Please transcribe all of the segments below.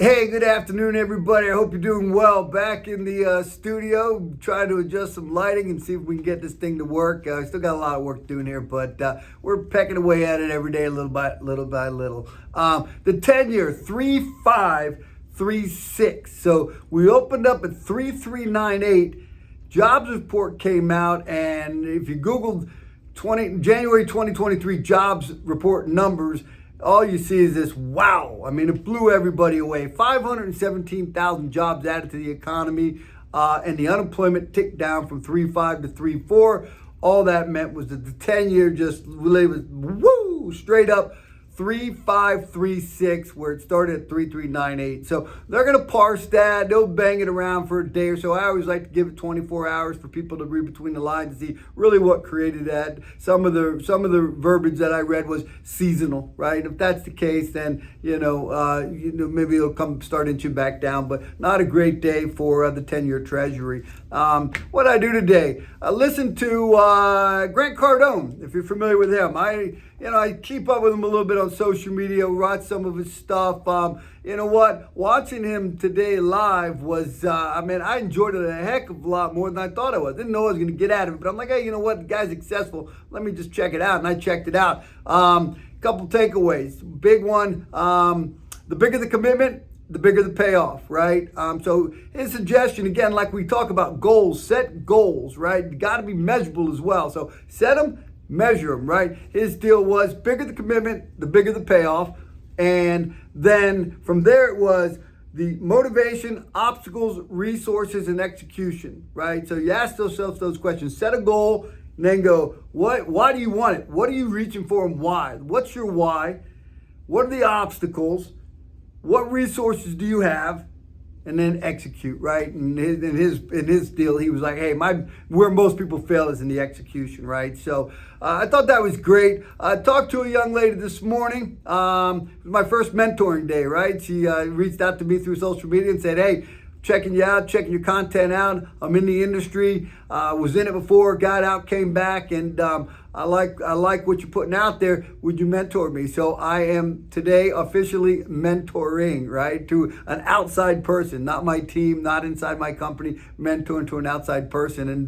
Hey, good afternoon, everybody. I hope you're doing well. Back in the studio, trying to adjust some lighting and see if we can get this thing to work. I still got a lot of work doing here, but we're pecking away at it every day, little by little. The 10-year, 3.536. So we opened up at 3.398. Jobs report came out, and if you Googled January 2023 jobs report numbers, all you see is this, wow. I mean, it blew everybody away. 517,000 jobs added to the economy, and the unemployment ticked down from 3.5 to 3.4. All that meant was that the 10-year just really was, straight up 3.536, where it started at 3.398. So they're going to parse that. They'll bang it around for a day or so. I always like to give it 24 hours for people to read between the lines and see really what created that. Some of the verbiage that I read was seasonal, right? If that's the case, then maybe it'll start inching back down. But not a great day for the 10-year Treasury. What I do today? I listened to Grant Cardone. If you're familiar with him, I keep up with him a little bit on social media, watch some of his stuff. You know what? Watching him today live was, I enjoyed it a heck of a lot more than I thought I was. Didn't know I was going to get out of it, but I'm like, hey, you know what? The guy's successful. Let me just check it out. And I checked it out. Couple takeaways. Big one, the bigger the commitment, the bigger the payoff, right? So his suggestion, again, like we talk about goals, set goals, right? You got to be measurable as well. So set them, measure them, right? His deal was bigger the commitment, the bigger the payoff. And then from there it was the motivation, obstacles, resources, and execution, right? So you ask yourself those questions, set a goal, and then go, why do you want it? What are you reaching for and why? What's your why? What are the obstacles? What resources do you have? And then execute, right? And in his deal, he was like, hey, where most people fail is in the execution, right? So I thought that was great. I talked to a young lady this morning. It was my first mentoring day, right? She reached out to me through social media and said, hey, checking you out, checking your content out. I'm in the industry, was in it before, got out, came back, and I like what you're putting out there. Would you mentor me? So I am today officially mentoring, right, to an outside person, not my team, not inside my company, mentoring to an outside person. And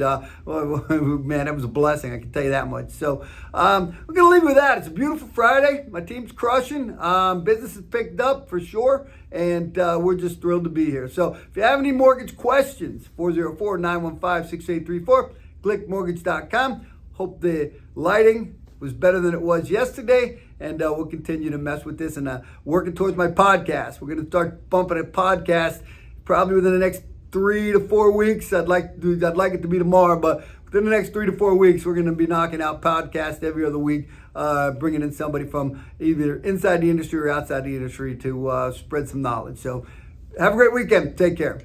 man, it was a blessing, I can tell you that much. So we're going to leave with that. It's a beautiful Friday. My team's crushing. Business has picked up for sure. And we're just thrilled to be here. So if you have any mortgage questions, 404-915-6834, clickmortgage.com. Hope the lighting was better than it was yesterday, and we'll continue to mess with this and working towards my podcast. We're going to start bumping a podcast probably within the next 3 to 4 weeks. I'd like it to be tomorrow, but within the next 3 to 4 weeks, we're going to be knocking out podcasts every other week, bringing in somebody from either inside the industry or outside the industry to spread some knowledge. So have a great weekend. Take care.